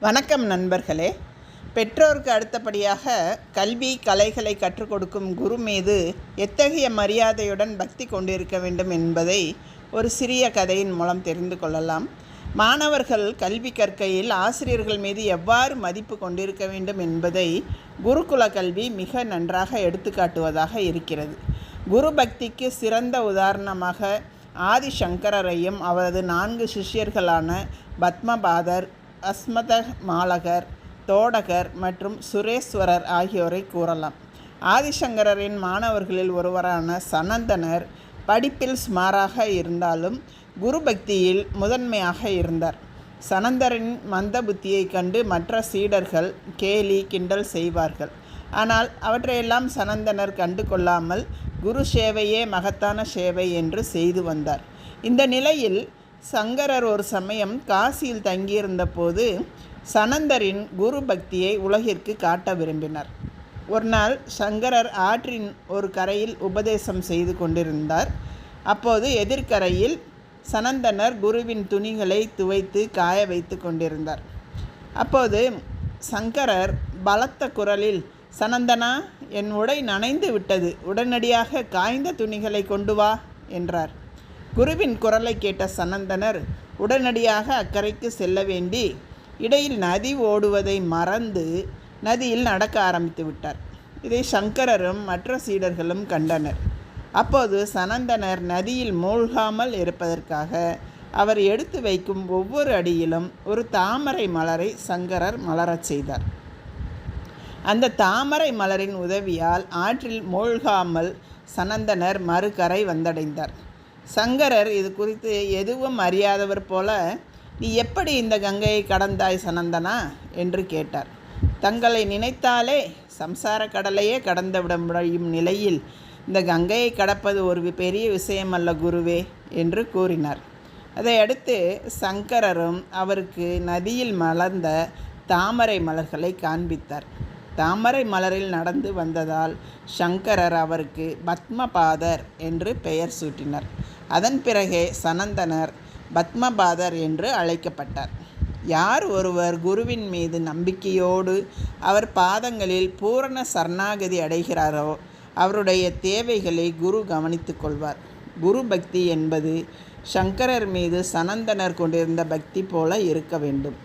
வணக்கம் நண்பர்களே. பெற்றோருக்கு அடுத்தபடியாக கல்வி கலைகளை கற்றுக் கொடுக்கும் குரு மீது எத்தகைய மரியாதையுடன் பக்தி கொண்டிருக்க வேண்டும் என்பதை ஒரு சிறிய கதையின் மூலம் தெரிந்து கொள்ளலாம். மாணவர்கள் கல்வி கற்கையில் ஆசிரியர்கள் மீது எவ்வாறு மதிப்பு கொண்டிருக்க வேண்டும் என்பதை குருகுல கல்வி மிக நன்றாக எடுத்துக்காட்டுவதாக இருக்கிறது. குரு பக்திக்கு சிறந்த உதாரணமாக ஆதிசங்கரரையும் அவரது 4 சிஷ்யர்களான பத்மபாதர், அஸ்மத மாலகர், தோடகர் மற்றும் சுரேஸ்வரர் ஆகியோரை கூறலாம். ஆதிசங்கரின் மாணவர்களில் ஒருவரான சனந்தனர் படிப்பில் சுமாராக இருந்தாலும் குரு பக்தியில் முதன்மையாக இருந்தார். சனந்தரின் மந்த புத்தியை கண்டு மற்ற சீடர்கள் கேலி கிண்டல் செய்வார்கள். ஆனால் அவற்றையெல்லாம் சனந்தனர் கண்டு கொள்ளாமல் குரு சேவையே மகத்தான சேவை என்று செய்து வந்தார். இந்த நிலையில் சங்கரர் ஒரு சமயம் காசியில் தங்கியிருந்த போது சனந்தரின் குரு பக்தியை உலகிற்கு காட்ட விரும்பினார். ஒரு நாள் சங்கரர் ஆற்றின் ஒரு கரையில் உபதேசம் செய்து கொண்டிருந்தார். அப்போது எதிர்கரையில் சனந்தனர் குருவின் துணிகளை துவைத்து காய வைத்து கொண்டிருந்தார். அப்போது சங்கரர் பலத்த குரலில், "சனந்தனா, என் உடை நனைந்து விட்டது, உடனடியாக காய்ந்த துணிகளை கொண்டு வா" என்றார். குருவின் குரலை கேட்ட சனந்தனர் உடனடியாக அக்கறைக்கு செல்ல வேண்டி இடையில் நதி ஓடுவதை மறந்து நதியில் நடக்க ஆரம்பித்து விட்டார். இதை சங்கரரும் மற்ற சீடர்களும் கண்டனர். அப்போது சனந்தனர் நதியில் மூழ்காமல் இருப்பதற்காக அவர் எடுத்து வைக்கும் ஒவ்வொரு அடியிலும் ஒரு தாமரை மலரை சங்கரர் மலரச் செய்தார். அந்த தாமரை மலரின் உதவியால் ஆற்றில் மூழ்காமல் சனந்தனர் மறுகரை வந்தடைந்தார். சங்கரர் இது குறித்து எதுவும் அறியாதவர் போல, "நீ எப்படி இந்த கங்கையை கடந்தாய் சனந்தனா?" என்று கேட்டார். தங்களை நினைத்தாலே சம்சார கடலையே கடந்துவிட முடியும் நிலையில் இந்த கங்கையை கடப்பது ஒரு பெரிய விஷயமல்ல குருவே என்று கூறினார். அதையடுத்து சங்கரரும் அவருக்கு நதியில் மலர்ந்த தாமரை மலர்களை காண்பித்தார். தாமரை மலரில் நடந்து வந்ததால் சங்கரர் அவருக்கு பத்மபாதர் என்று பெயர் சூட்டினார். அதன் பிறகே சனந்தனர் பத்மபாதர் என்று அழைக்கப்பட்டார். யார் ஒருவர் குருவின் மீது நம்பிக்கையோடு அவர் பாதங்களில் பூரண சரணாகதி அடைகிறாரோ அவருடைய தேவைகளை குரு கவனித்து கொள்வார். குரு பக்தி என்பது சங்கரர் மீது சனந்தனர் கொண்டிருந்த பக்தி போல இருக்க வேண்டும்.